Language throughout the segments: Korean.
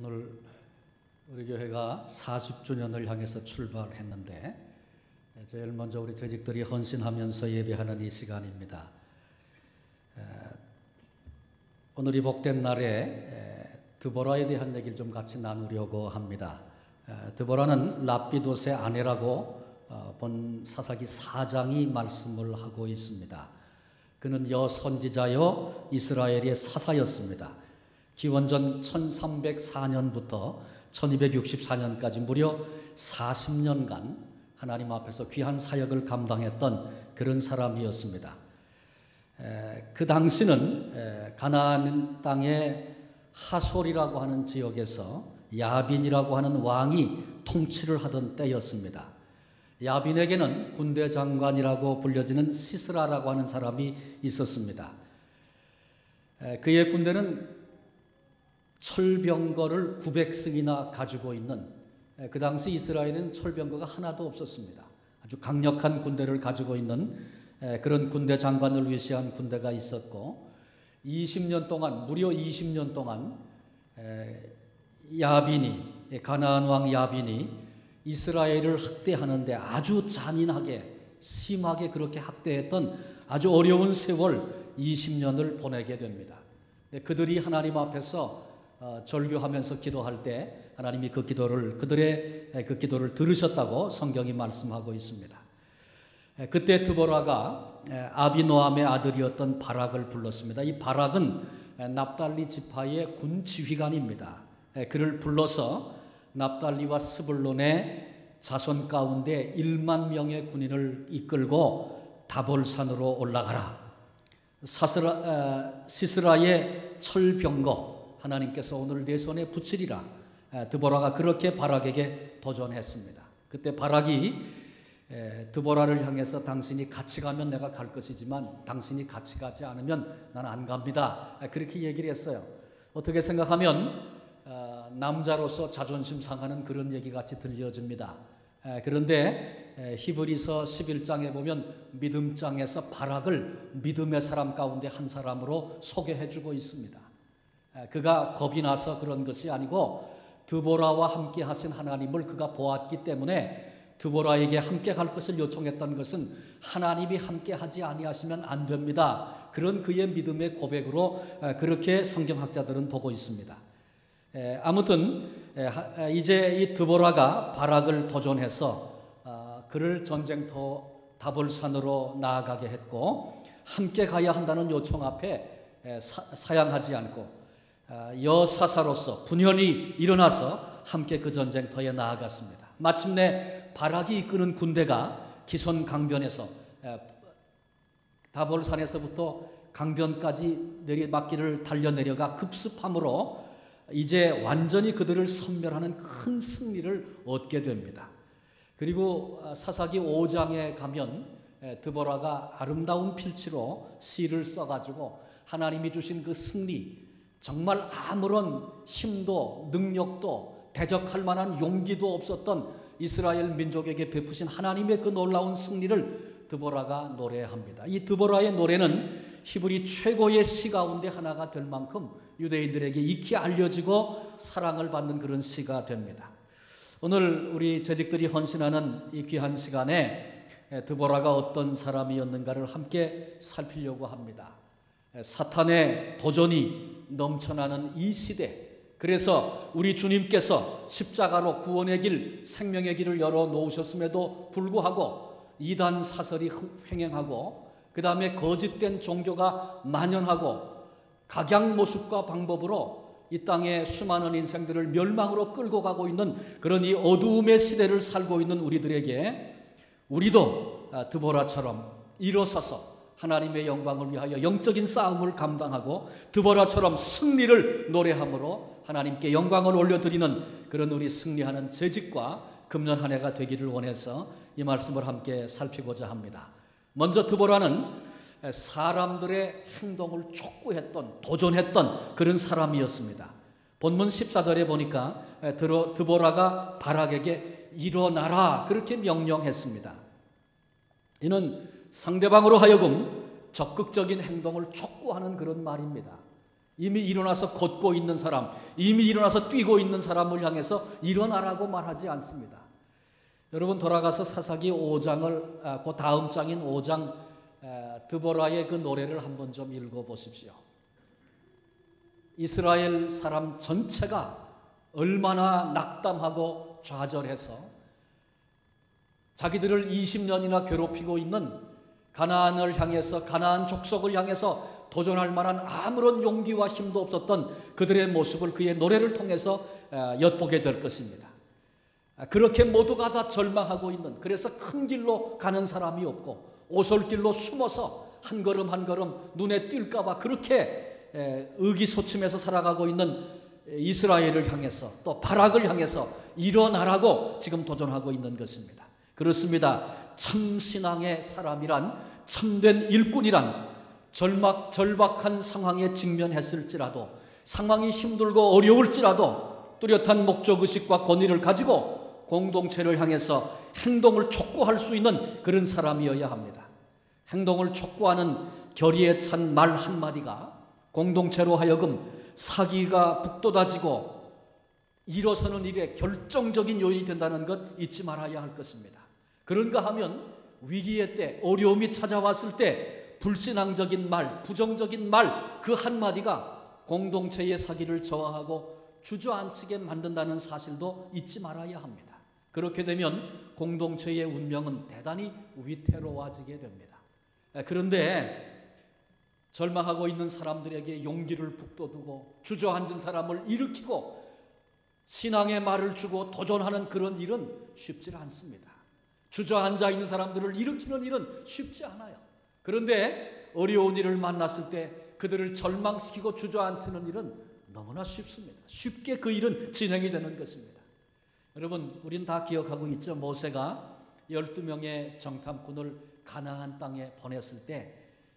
오늘 우리 교회가 40주년을 향해서 출발했는데 제일 먼저 우리 조직들이 헌신하면서 예배하는 이 시간입니다. 오늘 이 복된 날에 드보라에 대한 얘기를 좀 같이 나누려고 합니다. 드보라는 랍비돗의 아내라고 본 사사기 4장이 말씀을 하고 있습니다. 그는 여선지자여 이스라엘의 사사였습니다. 기원전 1304년부터 1264년까지 무려 40년간 하나님 앞에서 귀한 사역을 감당했던 그런 사람이었습니다. 그 당시는 가나안 땅의 하솔이라고 하는 지역에서 야빈이라고 하는 왕이 통치를 하던 때였습니다. 야빈에게는 군대 장관이라고 불려지는 시스라라고 하는 사람이 있었습니다. 그의 군대는 철병거를 900승이나 가지고 있는, 그 당시 이스라엘에는 철병거가 하나도 없었습니다. 아주 강력한 군대를 가지고 있는 그런 군대 장관을 위시한 군대가 있었고, 20년 동안, 무려 20년 동안 야빈이, 가나안 왕 야빈이 이스라엘을 학대하는데 아주 잔인하게, 심하게 그렇게 학대했던 아주 어려운 세월 20년을 보내게 됩니다. 그들이 하나님 앞에서 절규하면서 기도할 때 하나님이 그들의 그 기도를 들으셨다고 성경이 말씀하고 있습니다. 그때 드보라가 아비노함의 아들이었던 바락을 불렀습니다. 이 바락은 납달리 지파의 군 지휘관입니다. 그를 불러서 납달리와 스불론의 자손 가운데 1만 명의 군인을 이끌고 다볼산으로 올라가라. 시스라의 철병거 하나님께서 오늘 내 손에 붙이리라. 드보라가 그렇게 바락에게 도전했습니다. 그때 바락이 드보라를 향해서 당신이 같이 가면 내가 갈 것이지만 당신이 같이 가지 않으면 나는 안 갑니다. 그렇게 얘기를 했어요. 어떻게 생각하면 남자로서 자존심 상하는 그런 얘기 같이 들려집니다. 그런데 히브리서 11장에 보면 믿음장에서 바락을 믿음의 사람 가운데 한 사람으로 소개해주고 있습니다. 그가 겁이 나서 그런 것이 아니고 드보라와 함께 하신 하나님을 그가 보았기 때문에 드보라에게 함께 갈 것을 요청했던 것은 하나님이 함께 하지 아니하시면 안 됩니다. 그런 그의 믿음의 고백으로 그렇게 성경학자들은 보고 있습니다. 아무튼 이제 이 드보라가 바락을 도전해서 그를 전쟁터 다볼산으로 나아가게 했고, 함께 가야 한다는 요청 앞에 사양하지 않고 여사사로서 분연히 일어나서 함께 그 전쟁터에 나아갔습니다. 마침내 바락이 이끄는 군대가 기손 강변에서 다볼산에서부터 강변까지 내리막길을 달려내려가 급습함으로 이제 완전히 그들을 섬멸하는 큰 승리를 얻게 됩니다. 그리고 사사기 5장에 가면 드보라가 아름다운 필치로 시를 써가지고 하나님이 주신 그 승리, 정말 아무런 힘도 능력도 대적할 만한 용기도 없었던 이스라엘 민족에게 베푸신 하나님의 그 놀라운 승리를 드보라가 노래합니다. 이 드보라의 노래는 히브리 최고의 시 가운데 하나가 될 만큼 유대인들에게 익히 알려지고 사랑을 받는 그런 시가 됩니다. 오늘 우리 재직들이 헌신하는 이 귀한 시간에 드보라가 어떤 사람이었는가를 함께 살피려고 합니다. 사탄의 도전이 넘쳐나는 이 시대, 그래서 우리 주님께서 십자가로 구원의 길, 생명의 길을 열어놓으셨음에도 불구하고 이단 사설이 횡행하고 그 다음에 거짓된 종교가 만연하고 각양 모습과 방법으로 이 땅의 수많은 인생들을 멸망으로 끌고 가고 있는 그런 이 어두움의 시대를 살고 있는 우리들에게 우리도 드보라처럼 일어서서 하나님의 영광을 위하여 영적인 싸움을 감당하고 드보라처럼 승리를 노래함으로 하나님께 영광을 올려드리는 그런 우리 승리하는 재직과 금년 한 해가 되기를 원해서 이 말씀을 함께 살피고자 합니다. 먼저 드보라는 사람들의 행동을 촉구했던, 도전했던 그런 사람이었습니다. 본문 14절에 보니까 드보라가 바락에게 일어나라 그렇게 명령했습니다. 이는 상대방으로 하여금 적극적인 행동을 촉구하는 그런 말입니다. 이미 일어나서 걷고 있는 사람, 이미 일어나서 뛰고 있는 사람을 향해서 일어나라고 말하지 않습니다. 여러분 돌아가서 사사기 5장을 그 다음 장인 5장 드보라의 그 노래를 한번 좀 읽어보십시오. 이스라엘 사람 전체가 얼마나 낙담하고 좌절해서 자기들을 20년이나 괴롭히고 있는 가나안을 향해서, 가나안 족속을 향해서 도전할 만한 아무런 용기와 힘도 없었던 그들의 모습을 그의 노래를 통해서 엿보게 될 것입니다. 그렇게 모두가 다 절망하고 있는, 그래서 큰 길로 가는 사람이 없고 오솔길로 숨어서 한 걸음 한 걸음 눈에 띌까 봐 그렇게 의기소침해서 살아가고 있는 이스라엘을 향해서, 또 바락을 향해서 일어나라고 지금 도전하고 있는 것입니다. 그렇습니다. 참신앙의 사람이란, 참된 일꾼이란 절박한 상황에 직면했을지라도, 상황이 힘들고 어려울지라도 뚜렷한 목적의식과 권위를 가지고 공동체를 향해서 행동을 촉구할 수 있는 그런 사람이어야 합니다. 행동을 촉구하는 결의에 찬 말 한마디가 공동체로 하여금 사기가 북돋아지고 일어서는 일에 결정적인 요인이 된다는 것 잊지 말아야 할 것입니다. 그런가 하면 위기의 때, 어려움이 찾아왔을 때 불신앙적인 말, 부정적인 말 그 한마디가 공동체의 사기를 저하하고 주저앉히게 만든다는 사실도 잊지 말아야 합니다. 그렇게 되면 공동체의 운명은 대단히 위태로워지게 됩니다. 그런데 절망하고 있는 사람들에게 용기를 북돋우고 주저앉은 사람을 일으키고 신앙의 말을 주고 도전하는 그런 일은 쉽지 않습니다. 주저앉아 있는 사람들을 일으키는 일은 쉽지 않아요. 그런데 어려운 일을 만났을 때 그들을 절망시키고 주저앉히는 일은 너무나 쉽습니다. 쉽게 그 일은 진행이 되는 것입니다. 여러분, 우린 다 기억하고 있죠. 모세가 12명의 정탐꾼을 가나안 땅에 보냈을 때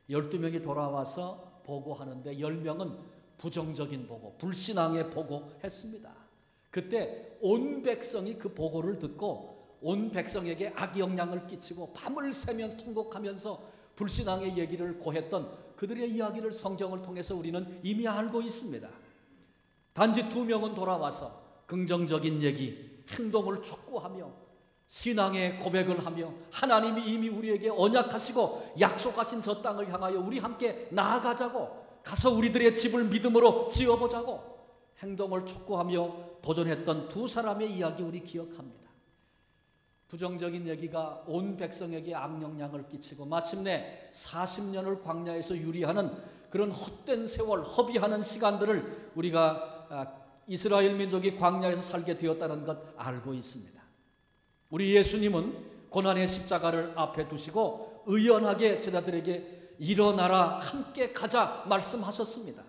12명이 돌아와서 보고하는데 10명은 부정적인 보고, 불신앙의 보고했습니다. 그때 온 백성이 그 보고를 듣고 온 백성에게 악영향을 끼치고 밤을 새며 통곡하면서 불신앙의 얘기를 고했던 그들의 이야기를 성경을 통해서 우리는 이미 알고 있습니다. 단지 2명은 돌아와서 긍정적인 얘기, 행동을 촉구하며 신앙의 고백을 하며 하나님이 이미 우리에게 언약하시고 약속하신 저 땅을 향하여 우리 함께 나아가자고, 가서 우리들의 집을 믿음으로 지어보자고 행동을 촉구하며 도전했던 2 사람의 이야기 우리 기억합니다. 부정적인 얘기가 온 백성에게 악영향을 끼치고 마침내 40년을 광야에서 유리하는 그런 헛된 세월, 허비하는 시간들을 우리가 이스라엘 민족이 광야에서 살게 되었다는 것 알고 있습니다. 우리 예수님은 고난의 십자가를 앞에 두시고 의연하게 제자들에게 일어나라, 함께 가자 말씀하셨습니다.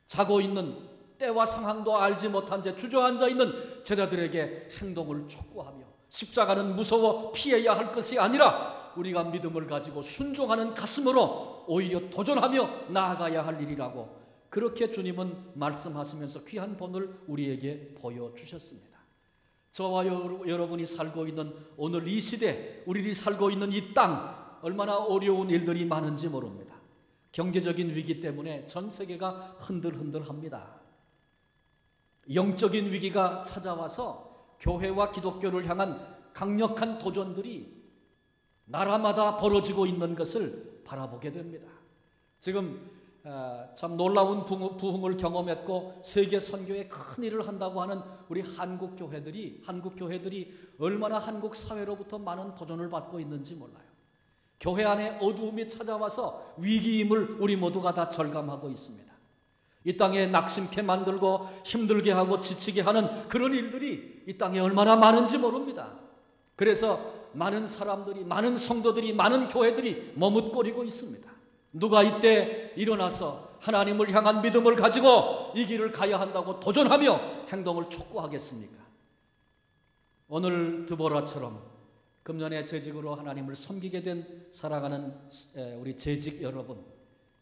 자고 있는, 때와 상황도 알지 못한 채 주저앉아 있는 제자들에게 행동을 촉구하며 십자가는 무서워 피해야 할 것이 아니라 우리가 믿음을 가지고 순종하는 가슴으로 오히려 도전하며 나아가야 할 일이라고 그렇게 주님은 말씀하시면서 귀한 본을 우리에게 보여주셨습니다. 저와 여러분이 살고 있는 오늘 이 시대, 우리들이 살고 있는 이 땅, 얼마나 어려운 일들이 많은지 모릅니다. 경제적인 위기 때문에 전 세계가 흔들흔들합니다. 영적인 위기가 찾아와서 교회와 기독교를 향한 강력한 도전들이 나라마다 벌어지고 있는 것을 바라보게 됩니다. 지금 참 놀라운 부흥을 경험했고 세계 선교에 큰 일을 한다고 하는 우리 한국 교회들이 얼마나 한국 사회로부터 많은 도전을 받고 있는지 몰라요. 교회 안에 어두움이 찾아와서 위기임을 우리 모두가 다 절감하고 있습니다. 이 땅에 낙심케 만들고 힘들게 하고 지치게 하는 그런 일들이 이 땅에 얼마나 많은지 모릅니다. 그래서 많은 사람들이, 많은 성도들이, 많은 교회들이 머뭇거리고 있습니다. 누가 이때 일어나서 하나님을 향한 믿음을 가지고 이 길을 가야 한다고 도전하며 행동을 촉구하겠습니까? 오늘 드보라처럼 금년에 재직으로 하나님을 섬기게 된 사랑하는 우리 재직 여러분,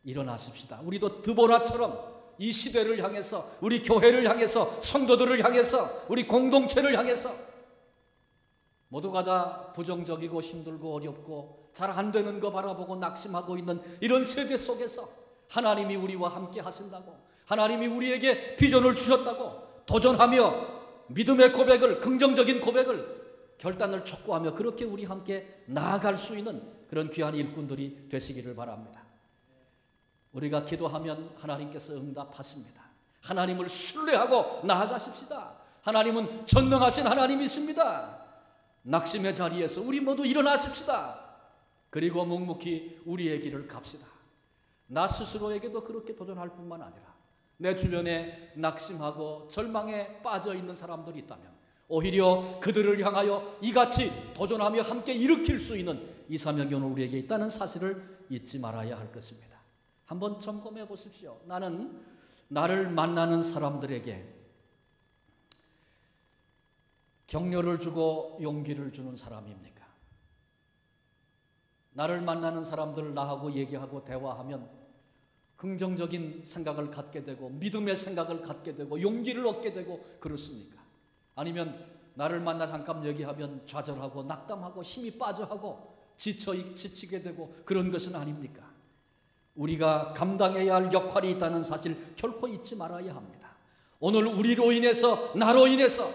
일어나십시다. 우리도 드보라처럼 이 시대를 향해서, 우리 교회를 향해서, 성도들을 향해서, 우리 공동체를 향해서 모두가 다 부정적이고 힘들고 어렵고 잘 안 되는 거 바라보고 낙심하고 있는 이런 세대 속에서 하나님이 우리와 함께 하신다고, 하나님이 우리에게 비전을 주셨다고 도전하며 믿음의 고백을, 긍정적인 고백을, 결단을 촉구하며 그렇게 우리 함께 나아갈 수 있는 그런 귀한 일꾼들이 되시기를 바랍니다. 우리가 기도하면 하나님께서 응답하십니다. 하나님을 신뢰하고 나아가십시다. 하나님은 전능하신 하나님이십니다. 낙심의 자리에서 우리 모두 일어나십시다. 그리고 묵묵히 우리의 길을 갑시다. 나 스스로에게도 그렇게 도전할 뿐만 아니라 내 주변에 낙심하고 절망에 빠져 있는 사람들이 있다면 오히려 그들을 향하여 이같이 도전하며 함께 일으킬 수 있는 이사명이 오늘 우리에게 있다는 사실을 잊지 말아야 할 것입니다. 한번 점검해 보십시오. 나는 나를 만나는 사람들에게 격려를 주고 용기를 주는 사람입니까? 나를 만나는 사람들 나하고 얘기하고 대화하면 긍정적인 생각을 갖게 되고 믿음의 생각을 갖게 되고 용기를 얻게 되고 그렇습니까? 아니면 나를 만나 잠깐 얘기하면 좌절하고 낙담하고 힘이 빠져하고 지치게 되고 그런 것은 아닙니까? 우리가 감당해야 할 역할이 있다는 사실 결코 잊지 말아야 합니다. 오늘 우리로 인해서, 나로 인해서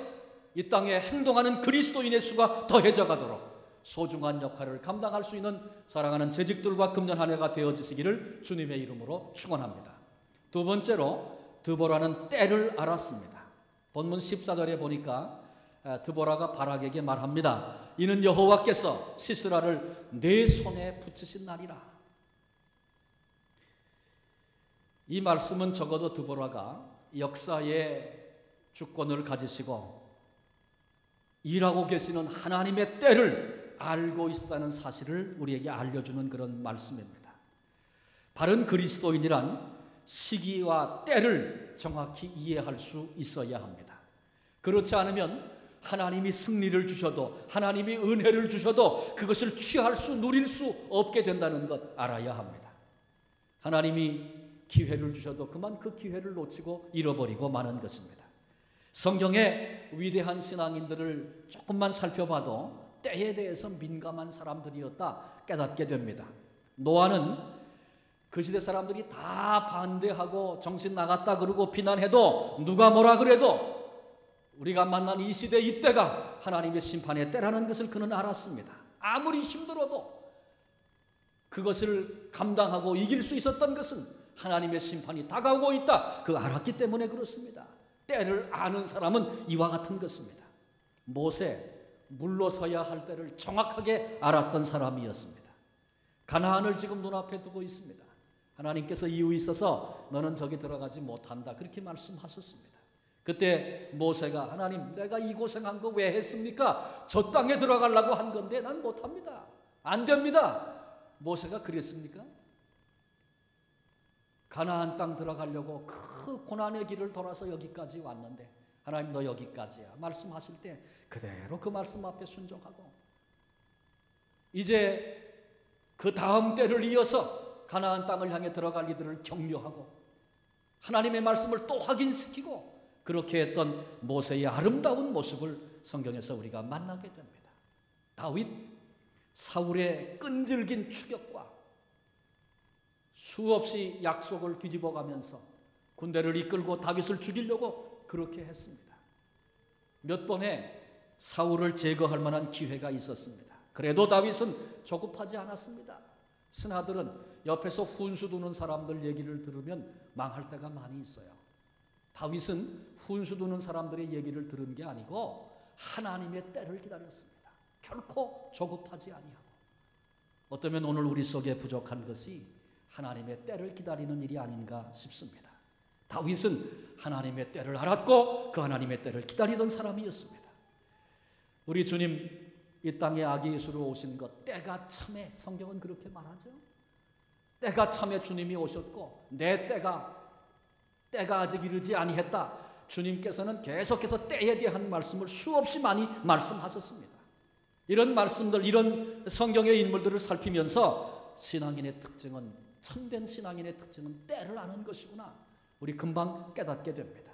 이 땅에 행동하는 그리스도인의 수가 더해져 가도록 소중한 역할을 감당할 수 있는 사랑하는 재직들과 금년 한 해가 되어지시기를 주님의 이름으로 축원합니다. 두 번째로 드보라는 때를 알았습니다. 본문 14절에 보니까 드보라가 바락에게 말합니다. 이는 여호와께서 시스라를 내 손에 붙이신 날이라. 이 말씀은 적어도 드보라가 역사의 주권을 가지시고 일하고 계시는 하나님의 때를 알고 있었다는 사실을 우리에게 알려주는 그런 말씀입니다. 바른 그리스도인이란 시기와 때를 정확히 이해할 수 있어야 합니다. 그렇지 않으면 하나님이 승리를 주셔도, 하나님이 은혜를 주셔도 그것을 취할 수, 누릴 수 없게 된다는 것 알아야 합니다. 하나님이 기회를 주셔도 그만 그 기회를 놓치고 잃어버리고 마는 것입니다. 성경의 위대한 신앙인들을 조금만 살펴봐도 때에 대해서 민감한 사람들이었다 깨닫게 됩니다. 노아는 그 시대 사람들이 다 반대하고 정신 나갔다 그러고 비난해도 누가 뭐라 그래도 우리가 만난 이 시대 이때가 하나님의 심판의 때라는 것을 그는 알았습니다. 아무리 힘들어도 그것을 감당하고 이길 수 있었던 것은 하나님의 심판이 다가오고 있다 그 알았기 때문에 그렇습니다. 때를 아는 사람은 이와 같은 것입니다. 모세, 물러서야 할 때를 정확하게 알았던 사람이었습니다. 가나안을 지금 눈앞에 두고 있습니다. 하나님께서 이유 있어서 너는 저기 들어가지 못한다 그렇게 말씀하셨습니다. 그때 모세가 하나님 내가 이 고생한 거 왜 했습니까? 저 땅에 들어가려고 한 건데 난 못합니다. 안 됩니다. 모세가 그랬습니까? 가나안 땅 들어가려고 그 고난의 길을 돌아서 여기까지 왔는데 하나님 너 여기까지야 말씀하실 때 그대로 그 말씀 앞에 순종하고 이제 그 다음 때를 이어서 가나안 땅을 향해 들어갈 이들을 격려하고 하나님의 말씀을 또 확인시키고 그렇게 했던 모세의 아름다운 모습을 성경에서 우리가 만나게 됩니다. 다윗, 사울의 끈질긴 추격과 수없이 약속을 뒤집어가면서 군대를 이끌고 다윗을 죽이려고 그렇게 했습니다. 몇 번의 사울을 제거할 만한 기회가 있었습니다. 그래도 다윗은 조급하지 않았습니다. 신하들은 옆에서 훈수 두는 사람들 얘기를 들으면 망할 때가 많이 있어요. 다윗은 훈수 두는 사람들의 얘기를 들은 게 아니고 하나님의 때를 기다렸습니다. 결코 조급하지 아니하고. 어쩌면 오늘 우리 속에 부족한 것이 하나님의 때를 기다리는 일이 아닌가 싶습니다. 다윗은 하나님의 때를 알았고 그 하나님의 때를 기다리던 사람이었습니다. 우리 주님 이 땅에 아기 예수로 오신 것 때가 참에 성경은 그렇게 말하죠. 때가 참에 주님이 오셨고 내 때가 아직 이르지 아니했다. 주님께서는 계속해서 때에 대한 말씀을 수없이 많이 말씀하셨습니다. 이런 말씀들, 이런 성경의 인물들을 살피면서 신앙인의 특징은, 참된 신앙인의 특징은 때를 아는 것이구나. 우리 금방 깨닫게 됩니다.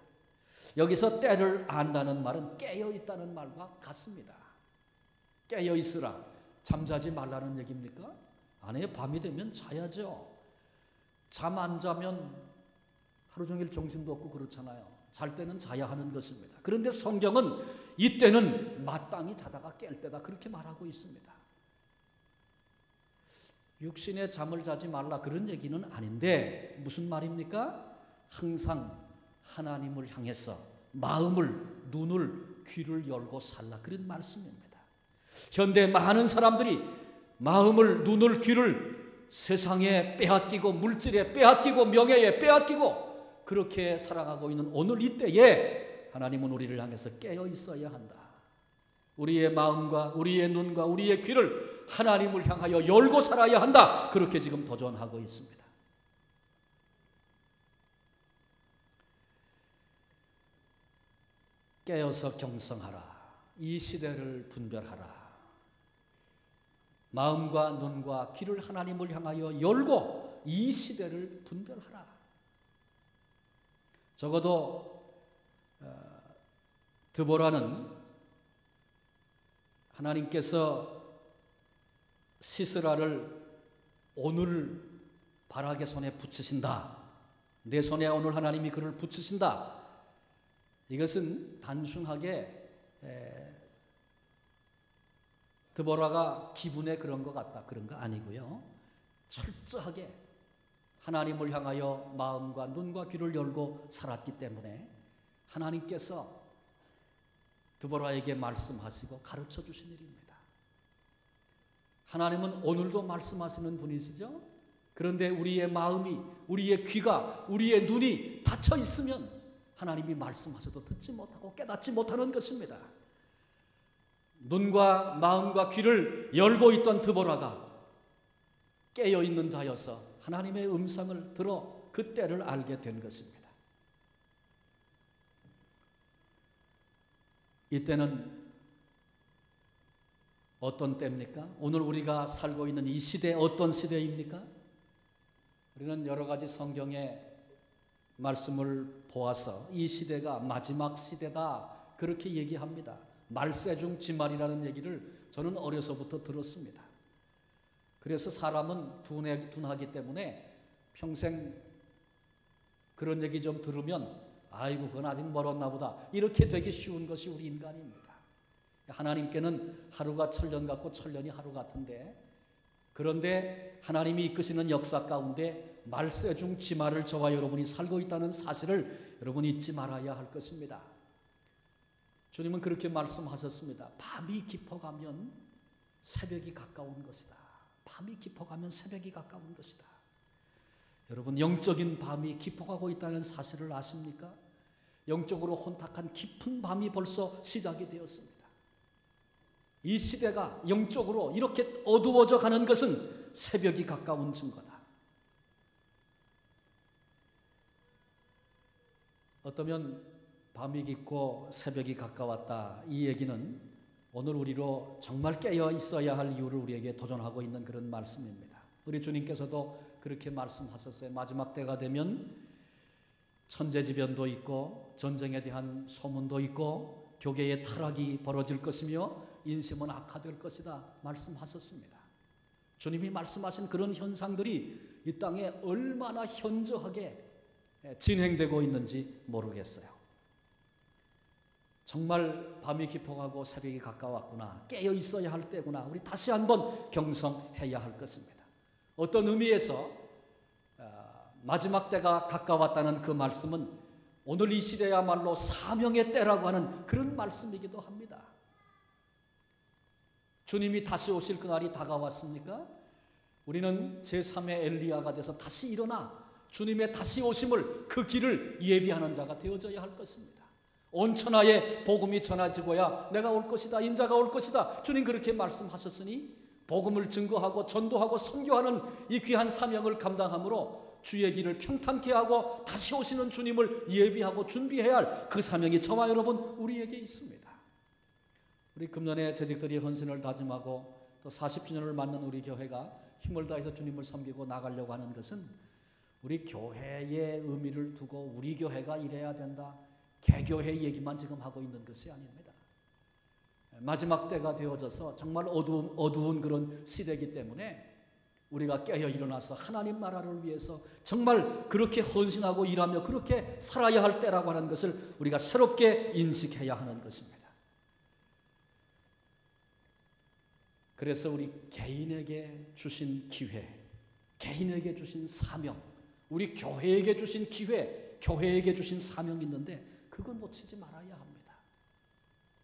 여기서 때를 안다는 말은 깨어 있다는 말과 같습니다. 깨어 있으라. 잠자지 말라는 얘기입니까? 아니에요. 밤이 되면 자야죠. 잠 안 자면 하루 종일 정신도 없고 그렇잖아요. 잘 때는 자야 하는 것입니다. 그런데 성경은 이때는 마땅히 자다가 깰 때다 그렇게 말하고 있습니다. 육신의 잠을 자지 말라 그런 얘기는 아닌데 무슨 말입니까? 항상 하나님을 향해서 마음을, 눈을, 귀를 열고 살라 그런 말씀입니다. 현대 많은 사람들이 마음을, 눈을, 귀를 세상에 빼앗기고 물질에 빼앗기고 명예에 빼앗기고 그렇게 살아가고 있는 오늘 이때에 하나님은 우리를 향해서 깨어 있어야 한다. 우리의 마음과 우리의 눈과 우리의 귀를 하나님을 향하여 열고 살아야 한다. 그렇게 지금 도전하고 있습니다. 깨어서 경성하라. 이 시대를 분별하라. 마음과 눈과 귀를 하나님을 향하여 열고 이 시대를 분별하라. 적어도 드보라는 하나님께서 시스라를 오늘 바라게 손에 붙이신다. 내 손에 오늘 하나님이 그를 붙이신다. 이것은 단순하게 드보라가 기분에 그런 것 같다 그런 거 아니고요. 철저하게 하나님을 향하여 마음과 눈과 귀를 열고 살았기 때문에 하나님께서 드보라에게 말씀하시고 가르쳐 주신 일입니다. 하나님은 오늘도 말씀하시는 분이시죠. 그런데 우리의 마음이, 우리의 귀가, 우리의 눈이 닫혀 있으면 하나님이 말씀하셔도 듣지 못하고 깨닫지 못하는 것입니다. 눈과 마음과 귀를 열고 있던 드보라가 깨어있는 자여서 하나님의 음성을 들어 그 때를 알게 된 것입니다. 이때는 어떤 때입니까? 오늘 우리가 살고 있는 이 시대 어떤 시대입니까? 우리는 여러 가지 성경의 말씀을 보아서 이 시대가 마지막 시대다 그렇게 얘기합니다. 말세중 지말이라는 얘기를 저는 어려서부터 들었습니다. 그래서 사람은 둔하기 때문에 평생 그런 얘기 좀 들으면 아이고 그건 아직 멀었나 보다 이렇게 되기 쉬운 것이 우리 인간입니다. 하나님께는 하루가 천년 같고 천년이 하루 같은데 그런데 하나님이 이끄시는 역사 가운데 말세중 지말을 저와 여러분이 살고 있다는 사실을 여러분이 잊지 말아야 할 것입니다. 주님은 그렇게 말씀하셨습니다. 밤이 깊어가면 새벽이 가까운 것이다. 밤이 깊어가면 새벽이 가까운 것이다. 여러분 영적인 밤이 깊어가고 있다는 사실을 아십니까? 영적으로 혼탁한 깊은 밤이 벌써 시작이 되었습니다. 이 시대가 영적으로 이렇게 어두워져 가는 것은 새벽이 가까운 증거다. 어떠면 밤이 깊고 새벽이 가까웠다. 이 얘기는 오늘 우리로 정말 깨어 있어야 할 이유를 우리에게 도전하고 있는 그런 말씀입니다. 우리 주님께서도 그렇게 말씀하셨어요. 마지막 때가 되면 천재지변도 있고 전쟁에 대한 소문도 있고 교계의 타락이 벌어질 것이며 인심은 악화될 것이다 말씀하셨습니다. 주님이 말씀하신 그런 현상들이 이 땅에 얼마나 현저하게 진행되고 있는지 모르겠어요. 정말 밤이 깊어가고 새벽이 가까웠구나. 깨어 있어야 할 때구나. 우리 다시 한번 경성해야 할 것입니다. 어떤 의미에서 마지막 때가 가까웠다는 그 말씀은 오늘 이 시대야말로 사명의 때라고 하는 그런 말씀이기도 합니다. 주님이 다시 오실 그날이 다가왔습니까? 우리는 제3의 엘리야가 돼서 다시 일어나 주님의 다시 오심을 그 길을 예비하는 자가 되어져야 할 것입니다. 온 천하에 복음이 전해지고야 내가 올 것이다. 인자가 올 것이다. 주님 그렇게 말씀하셨으니 복음을 증거하고 전도하고 선교하는 이 귀한 사명을 감당함으로 주의 길을 평탄케 하고 다시 오시는 주님을 예비하고 준비해야 할 그 사명이 저와 여러분 우리에게 있습니다. 우리 금년에 재직들이 헌신을 다짐하고 또 40주년을 맞는 우리 교회가 힘을 다해서 주님을 섬기고 나가려고 하는 것은 우리 교회의 의미를 두고 우리 교회가 이래야 된다. 개교회 얘기만 지금 하고 있는 것이 아닙니다. 마지막 때가 되어져서 정말 어두운 그런 시대이기 때문에 우리가 깨어 일어나서 하나님 나라를 위해서 정말 그렇게 헌신하고 일하며 그렇게 살아야 할 때라고 하는 것을 우리가 새롭게 인식해야 하는 것입니다. 그래서 우리 개인에게 주신 기회, 개인에게 주신 사명, 우리 교회에게 주신 기회, 교회에게 주신 사명이 있는데 그건 놓치지 말아야 합니다.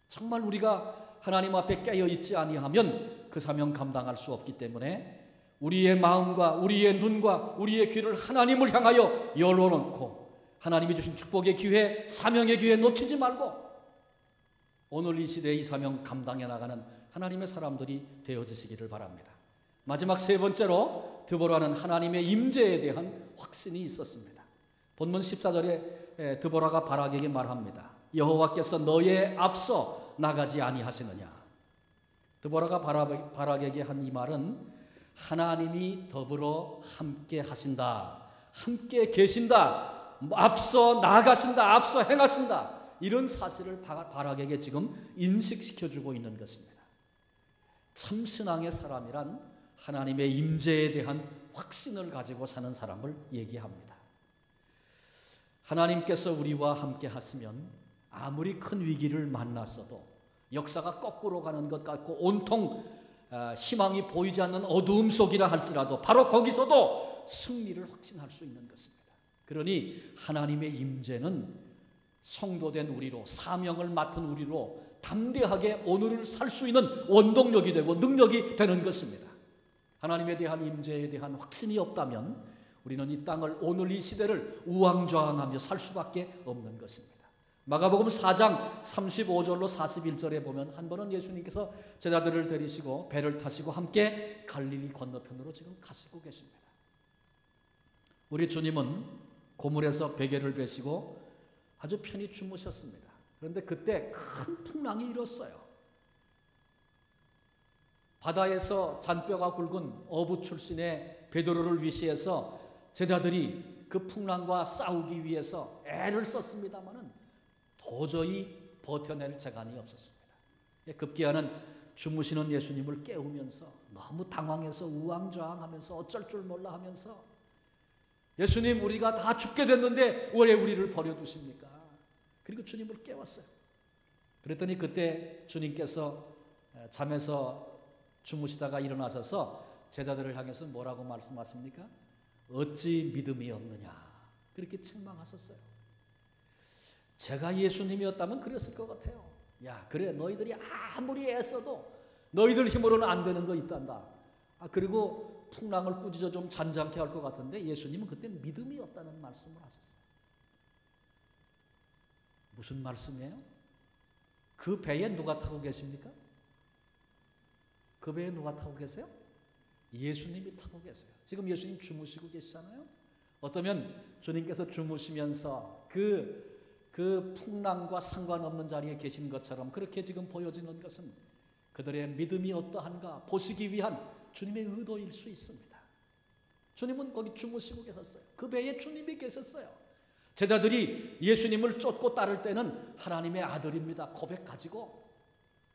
정말 우리가 하나님 앞에 깨어 있지 아니하면 그 사명 감당할 수 없기 때문에 우리의 마음과 우리의 눈과 우리의 귀를 하나님을 향하여 열어놓고 하나님이 주신 축복의 기회, 사명의 기회 놓치지 말고 오늘 이 시대의 이 사명 감당해 나가는 하나님의 사람들이 되어지시기를 바랍니다. 마지막 세 번째로 드보라는 하나님의 임재에 대한 확신이 있었습니다. 본문 14절에 드보라가 바락에게 말합니다. 여호와께서 너의 앞서 나가지 아니하시느냐. 드보라가 바락에게 한 이 말은 하나님이 더불어 함께 하신다, 함께 계신다, 앞서 나가신다, 앞서 행하신다, 이런 사실을 바락에게 지금 인식시켜주고 있는 것입니다. 참신앙의 사람이란 하나님의 임재에 대한 확신을 가지고 사는 사람을 얘기합니다. 하나님께서 우리와 함께 하시면 아무리 큰 위기를 만났어도 역사가 거꾸로 가는 것 같고 온통 희망이 보이지 않는 어두움 속이라 할지라도 바로 거기서도 승리를 확신할 수 있는 것입니다. 그러니 하나님의 임재는 성도된 우리로, 사명을 맡은 우리로 담대하게 오늘을 살 수 있는 원동력이 되고 능력이 되는 것입니다. 하나님에 대한 임재에 대한 확신이 없다면 우리는 이 땅을, 오늘 이 시대를 우왕좌왕하며 살 수밖에 없는 것입니다. 마가복음 4장 35절로 41절에 보면 한 번은 예수님께서 제자들을 데리시고 배를 타시고 함께 갈릴리 건너편으로 지금 가시고 계십니다. 우리 주님은 고물에서 베개를 베시고 아주 편히 주무셨습니다. 그런데 그때 큰 풍랑이 일었어요. 바다에서 잔뼈가 굵은 어부 출신의 베드로를 위시해서 제자들이 그 풍랑과 싸우기 위해서 애를 썼습니다마는 도저히 버텨낼 재간이 없었습니다. 급기야는 주무시는 예수님을 깨우면서 너무 당황해서 우왕좌왕하면서 어쩔 줄 몰라 하면서 예수님, 우리가 다 죽게 됐는데 왜 우리를 버려두십니까? 그리고 주님을 깨웠어요. 그랬더니 그때 주님께서 잠에서 주무시다가 일어나셔서 제자들을 향해서 뭐라고 말씀하십니까? 어찌 믿음이 없느냐, 그렇게 책망하셨어요. 제가 예수님이었다면 그랬을 것 같아요. 야, 그래, 너희들이 아무리 애써도 너희들 힘으로는 안 되는 거 있단다. 그리고 풍랑을 꾸짖어 좀 잔잔케 할 것 같은데 예수님은 그때 믿음이 없다는 말씀을 하셨어요. 무슨 말씀이에요? 그 배에 누가 타고 계십니까? 그 배에 누가 타고 계세요? 예수님이 타고 계세요. 지금 예수님 주무시고 계시잖아요. 어쩌면 주님께서 주무시면서 그 풍랑과 상관없는 자리에 계신 것처럼 그렇게 지금 보여지는 것은 그들의 믿음이 어떠한가 보시기 위한 주님의 의도일 수 있습니다. 주님은 거기 주무시고 계셨어요. 그 배에 주님이 계셨어요. 제자들이 예수님을 쫓고 따를 때는 하나님의 아들입니다 고백 가지고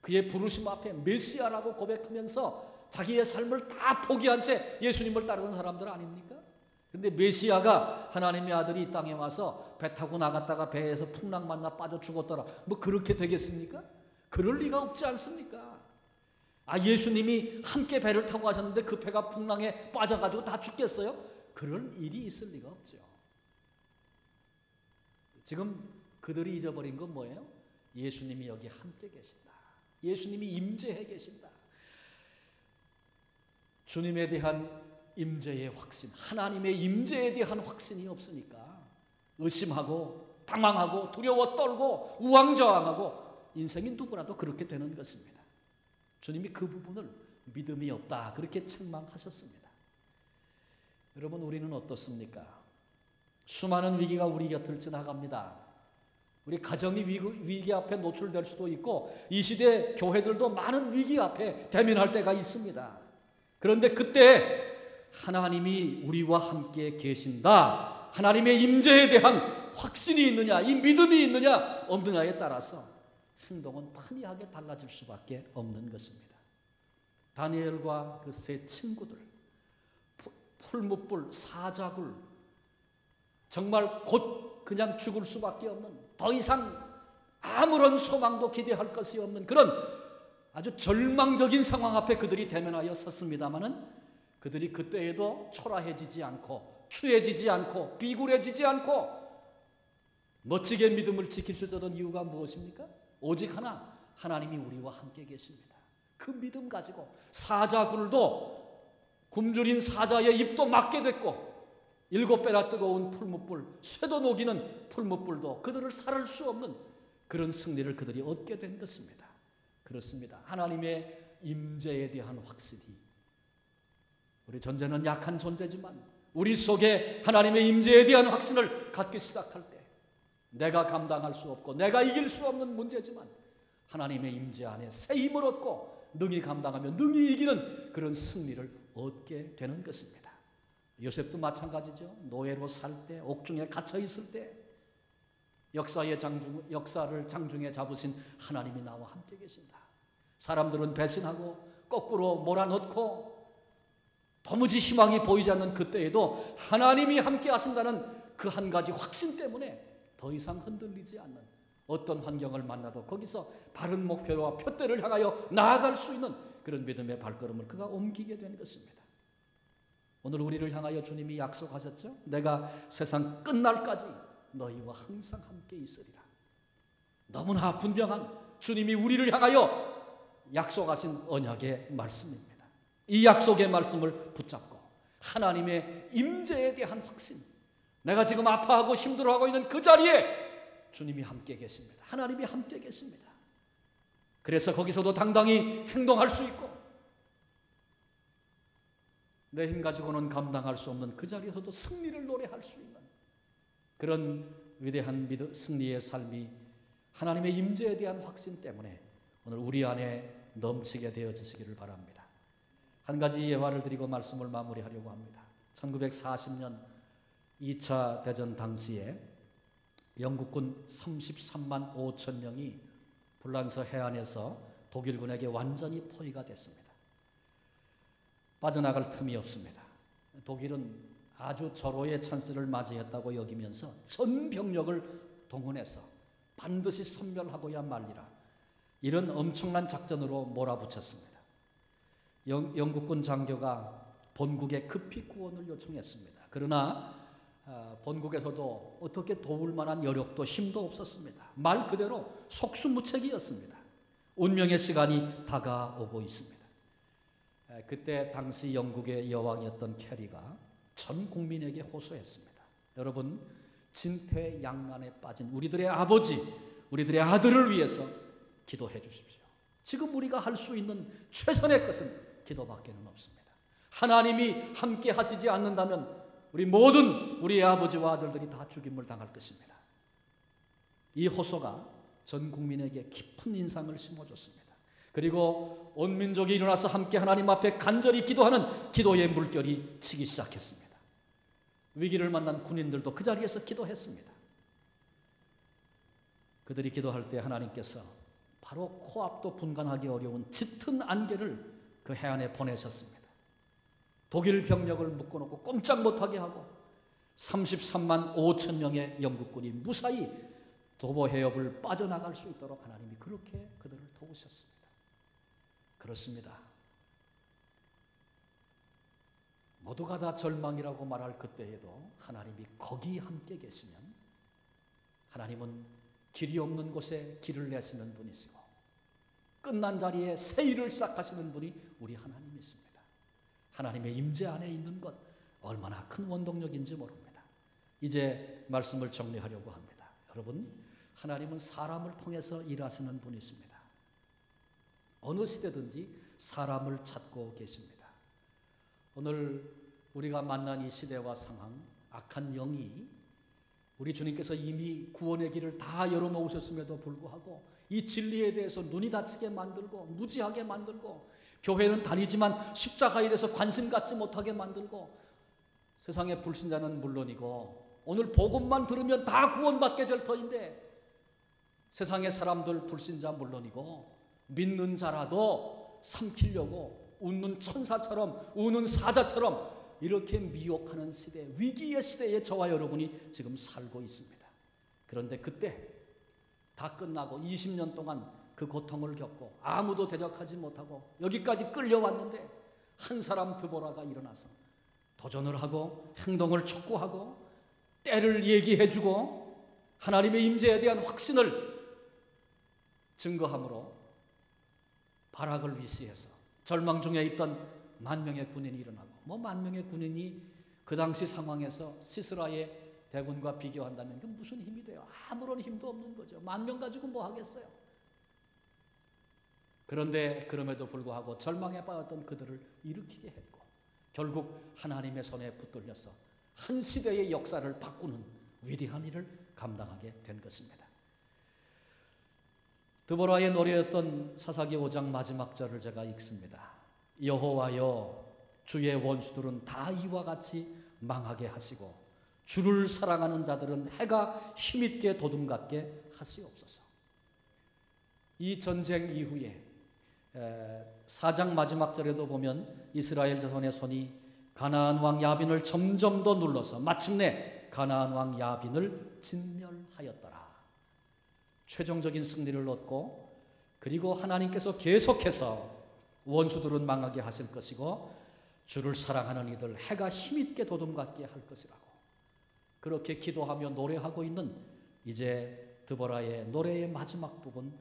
그의 부르심 앞에 메시아라고 고백하면서 자기의 삶을 다 포기한 채 예수님을 따르는 사람들 아닙니까? 그런데 메시아가 하나님의 아들이 이 땅에 와서 배 타고 나갔다가 배에서 풍랑 만나 빠져 죽었더라, 뭐 그렇게 되겠습니까? 그럴 리가 없지 않습니까? 예수님이 함께 배를 타고 가셨는데 그 배가 풍랑에 빠져가지고 다 죽겠어요? 그럴 일이 있을 리가 없죠. 지금 그들이 잊어버린 건 뭐예요? 예수님이 여기 함께 계신다, 예수님이 임재해 계신다. 주님에 대한 임재의 확신, 하나님의 임재에 대한 확신이 없으니까 의심하고 당황하고 두려워 떨고 우왕좌왕하고 인생이 누구라도 그렇게 되는 것입니다. 주님이 그 부분을 믿음이 없다 그렇게 책망하셨습니다. 여러분, 우리는 어떻습니까? 수많은 위기가 우리 곁을 지나갑니다. 우리 가정이 위기 앞에 노출될 수도 있고 이 시대 교회들도 많은 위기 앞에 대면할 때가 있습니다. 그런데 그때 하나님이 우리와 함께 계신다, 하나님의 임재에 대한 확신이 있느냐, 이 믿음이 있느냐 없느냐에 따라서 행동은 판이하게 달라질 수밖에 없는 것입니다. 다니엘과 그 세 친구들, 풀무불, 사자굴, 정말 곧 그냥 죽을 수밖에 없는, 더 이상 아무런 소망도 기대할 것이 없는 그런 아주 절망적인 상황 앞에 그들이 대면하여 섰습니다마는 그들이 그때에도 초라해지지 않고 추해지지 않고 비굴해지지 않고 멋지게 믿음을 지킬 수 있었던 이유가 무엇입니까? 오직 하나, 하나님이 우리와 함께 계십니다. 그 믿음 가지고 사자굴도 굶주린 사자의 입도 막게 됐고 7배나 뜨거운 풀무불, 쇠도 녹이는 풀무불도 그들을 살할 수 없는 그런 승리를 그들이 얻게 된 것입니다. 그렇습니다. 하나님의 임재에 대한 확신이, 우리 존재는 약한 존재지만 우리 속에 하나님의 임재에 대한 확신을 갖기 시작할 때 내가 감당할 수 없고 내가 이길 수 없는 문제지만 하나님의 임재 안에 새 힘을 얻고 능히 감당하며 능히 이기는 그런 승리를 얻게 되는 것입니다. 요셉도 마찬가지죠. 노예로 살 때, 옥중에 갇혀 있을 때 역사를 장중에 잡으신 하나님이 나와 함께 계신다. 사람들은 배신하고 거꾸로 몰아넣고 도무지 희망이 보이지 않는 그때에도 하나님이 함께 하신다는 그 한 가지 확신 때문에 더 이상 흔들리지 않는, 어떤 환경을 만나도 거기서 바른 목표와 표대를 향하여 나아갈 수 있는 그런 믿음의 발걸음을 그가 옮기게 된 것입니다. 오늘 우리를 향하여 주님이 약속하셨죠. 내가 세상 끝날까지 너희와 항상 함께 있으리라. 너무나 분명한 주님이 우리를 향하여 약속하신 언약의 말씀입니다. 이 약속의 말씀을 붙잡고 하나님의 임재에 대한 확신, 내가 지금 아파하고 힘들어하고 있는 그 자리에 주님이 함께 계십니다. 하나님이 함께 계십니다. 그래서 거기서도 당당히 행동할 수 있고 내 힘 가지고는 감당할 수 없는 그 자리에서도 승리를 노래할 수 있는 그런 위대한 승리의 삶이 하나님의 임재에 대한 확신 때문에 오늘 우리 안에 넘치게 되어지시기를 바랍니다. 한 가지 예화를 드리고 말씀을 마무리하려고 합니다. 1940년 2차 대전 당시에 영국군 33만 5천 명이 불란서 해안에서 독일군에게 완전히 포위가 됐습니다. 빠져나갈 틈이 없습니다. 독일은 아주 절호의 찬스를 맞이했다고 여기면서 전 병력을 동원해서 반드시 섬멸하고야 말리라, 이런 엄청난 작전으로 몰아붙였습니다. 영국군 장교가 본국에 급히 구원을 요청했습니다. 그러나 본국에서도 어떻게 도울 만한 여력도 힘도 없었습니다. 말 그대로 속수무책이었습니다. 운명의 시간이 다가오고 있습니다. 그때 당시 영국의 여왕이었던 캐리가 전 국민에게 호소했습니다. 여러분, 진퇴양난에 빠진 우리들의 아버지, 우리들의 아들을 위해서 기도해 주십시오. 지금 우리가 할 수 있는 최선의 것은 기도밖에는 없습니다. 하나님이 함께 하시지 않는다면 우리 모든 우리의 아버지와 아들들이 다 죽임을 당할 것입니다. 이 호소가 전 국민에게 깊은 인상을 심어줬습니다. 그리고 온 민족이 일어나서 함께 하나님 앞에 간절히 기도하는 기도의 물결이 치기 시작했습니다. 위기를 만난 군인들도 그 자리에서 기도했습니다. 그들이 기도할 때 하나님께서 바로 코앞도 분간하기 어려운 짙은 안개를 그 해안에 보내셨습니다. 독일 병력을 묶어놓고 꼼짝 못하게 하고 33만 5천 명의 영국군이 무사히 도보 해협을 빠져나갈 수 있도록 하나님이 그렇게 그들을 도우셨습니다. 그렇습니다. 모두가 다 절망이라고 말할 그때에도 하나님이 거기 함께 계시면 하나님은 길이 없는 곳에 길을 내시는 분이시고 끝난 자리에 새 일을 시작하시는 분이 우리 하나님이십니다. 하나님의 임재 안에 있는 것 얼마나 큰 원동력인지 모릅니다. 이제 말씀을 정리하려고 합니다. 여러분, 하나님은 사람을 통해서 일하시는 분이십니다. 어느 시대든지 사람을 찾고 계십니다. 오늘 우리가 만난 이 시대와 상황, 악한 영이 우리 주님께서 이미 구원의 길을 다 열어놓으셨음에도 불구하고 이 진리에 대해서 눈이 다치게 만들고 무지하게 만들고 교회는 다니지만 십자가에 대해서 관심 갖지 못하게 만들고 세상의 불신자는 물론이고 오늘 복음만 들으면 다 구원받게 될 터인데 세상의 사람들 불신자 물론이고 믿는 자라도 삼키려고 웃는 천사처럼 우는 사자처럼 이렇게 미혹하는 시대, 위기의 시대에 저와 여러분이 지금 살고 있습니다. 그런데 그때 다 끝나고 20년 동안 그 고통을 겪고 아무도 대적하지 못하고 여기까지 끌려왔는데 한 사람 드보라가 일어나서 도전을 하고 행동을 촉구하고 때를 얘기해주고 하나님의 임재에 대한 확신을 증거함으로 바락을 위시해서 절망 중에 있던 만 명의 군인이 일어나고, 만 명의 군인이 그 당시 상황에서 시스라의 대군과 비교한다면 그 무슨 힘이 돼요? 아무런 힘도 없는 거죠. 10,000명 가지고 뭐 하겠어요? 그런데 그럼에도 불구하고 절망에 빠졌던 그들을 일으키게 했고 결국 하나님의 손에 붙들려서 한 시대의 역사를 바꾸는 위대한 일을 감당하게 된 것입니다. 드보라의 노래였던 사사기 5장 마지막 절을 제가 읽습니다. 여호와여, 주의 원수들은 다 이와 같이 망하게 하시고 주를 사랑하는 자들은 해가 힘있게 도둠같게 하시옵소서. 이 전쟁 이후에 4장 마지막 절에도 보면 이스라엘 자손의 손이 가나안 왕 야빈을 점점 더 눌러서 마침내 가나안 왕 야빈을 진멸하였더라. 최종적인 승리를 얻고 그리고 하나님께서 계속해서 원수들은 망하게 하실 것이고 주를 사랑하는 이들 해가 힘있게 도둠같게 할 것이라고 그렇게 기도하며 노래하고 있는 이제 드보라의 노래의 마지막 부분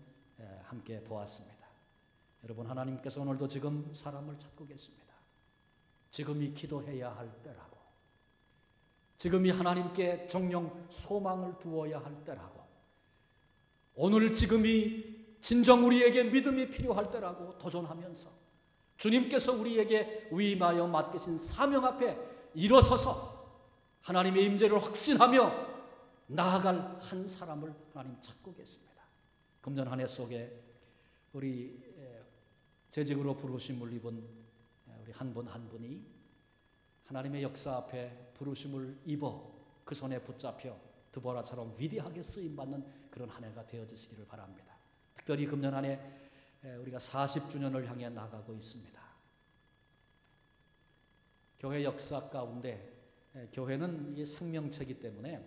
함께 보았습니다. 여러분, 하나님께서 오늘도 지금 사람을 찾고 계십니다. 지금이 기도해야 할 때라고, 지금이 하나님께 정령 소망을 두어야 할 때라고, 오늘 지금이 진정 우리에게 믿음이 필요할 때라고 도전하면서 주님께서 우리에게 위임하여 맡기신 사명 앞에 일어서서 하나님의 임재를 확신하며 나아갈 한 사람을 하나님 찾고 계십니다. 금년 한 해 속에 우리 재직으로 부르심을 입은 우리 한 분 한 분이 하나님의 역사 앞에 부르심을 입어 그 손에 붙잡혀 드보라처럼 위대하게 쓰임받는 그런 한 해가 되어지시기를 바랍니다. 특별히 금년 한 해 우리가 40주년을 향해 나가고 있습니다. 교회 역사 가운데 교회는 이 생명체이기 때문에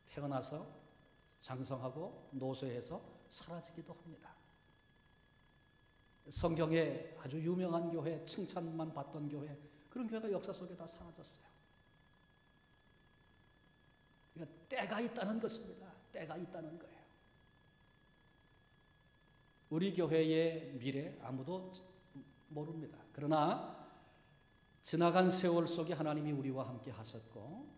태어나서 장성하고 노쇠해서 사라지기도 합니다. 성경에 아주 유명한 교회, 칭찬만 받던 교회, 그런 교회가 역사 속에 다 사라졌어요. 그러니까 때가 있다는 것입니다. 때가 있다는 거예요. 우리 교회의 미래 아무도 모릅니다. 그러나 지나간 세월 속에 하나님이 우리와 함께 하셨고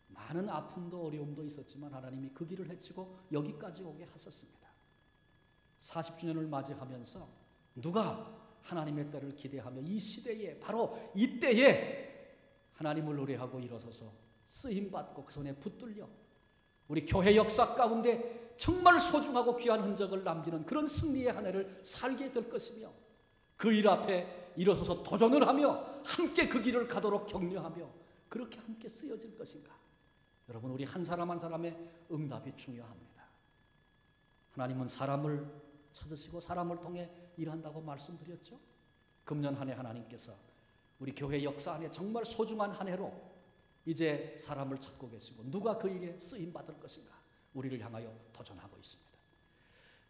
많은 아픔도 어려움도 있었지만 하나님이 그 길을 헤치고 여기까지 오게 하셨습니다. 40주년을 맞이하면서 누가 하나님의 때를 기대하며 이 시대에, 바로 이때에 하나님을 노래하고 일어서서 쓰임받고 그 손에 붙들려 우리 교회 역사 가운데 정말 소중하고 귀한 흔적을 남기는 그런 승리의 한 해를 살게 될 것이며 그 일 앞에 일어서서 도전을 하며 함께 그 길을 가도록 격려하며 그렇게 함께 쓰여질 것인가. 여러분, 우리 한 사람 한 사람의 응답이 중요합니다. 하나님은 사람을 찾으시고 사람을 통해 일한다고 말씀드렸죠. 금년 한 해 하나님께서 우리 교회 역사 안에 정말 소중한 한 해로 이제 사람을 찾고 계시고 누가 그 일에 쓰임받을 것인가 우리를 향하여 도전하고 있습니다.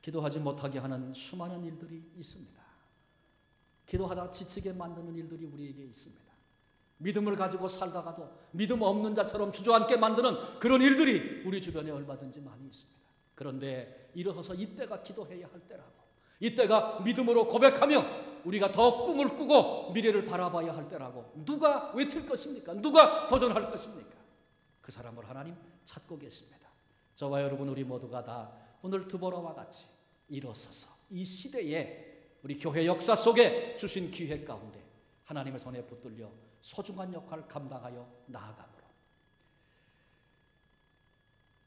기도하지 못하게 하는 수많은 일들이 있습니다. 기도하다 지치게 만드는 일들이 우리에게 있습니다. 믿음을 가지고 살다가도 믿음 없는 자처럼 주저앉게 만드는 그런 일들이 우리 주변에 얼마든지 많이 있습니다. 그런데 일어서서 이때가 기도해야 할 때라고, 이때가 믿음으로 고백하며 우리가 더 꿈을 꾸고 미래를 바라봐야 할 때라고 누가 외칠 것입니까? 누가 도전할 것입니까? 그 사람을 하나님 찾고 계십니다. 저와 여러분 우리 모두가 다 오늘 드보라와 같이 일어서서 이 시대에 우리 교회 역사 속에 주신 기회 가운데 하나님의 손에 붙들려 소중한 역할을 감당하여 나아가므로.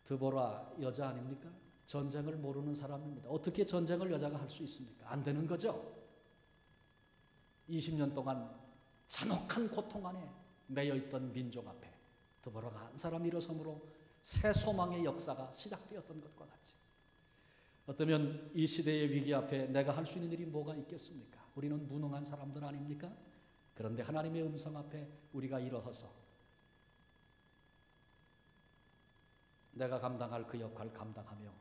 드보라 여자 아닙니까? 전쟁을 모르는 사람입니다. 어떻게 전쟁을 여자가 할 수 있습니까? 안 되는 거죠. 20년 동안 잔혹한 고통 안에 매여있던 민족 앞에 드보라가 한 사람 일어섬으로 새 소망의 역사가 시작되었던 것과 같이, 어쩌면 이 시대의 위기 앞에 내가 할 수 있는 일이 뭐가 있겠습니까? 우리는 무능한 사람들 아닙니까? 그런데 하나님의 음성 앞에 우리가 일어서서 내가 감당할 그 역할을 감당하며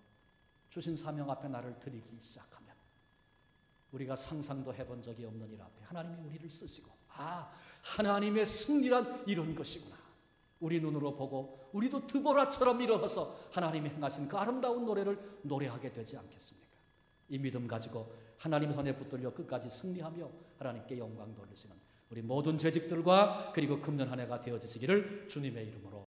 주신 사명 앞에 나를 드리기 시작하면 우리가 상상도 해본 적이 없는 일 앞에 하나님이 우리를 쓰시고 하나님의 승리란 이런 것이구나. 우리 눈으로 보고 우리도 드보라처럼 일어서서 하나님이 행하신 그 아름다운 노래를 노래하게 되지 않겠습니까? 이 믿음 가지고 하나님 손에 붙들려 끝까지 승리하며 하나님께 영광 돌리시는 우리 모든 재직들과 그리고 금년 한 해가 되어지시기를 주님의 이름으로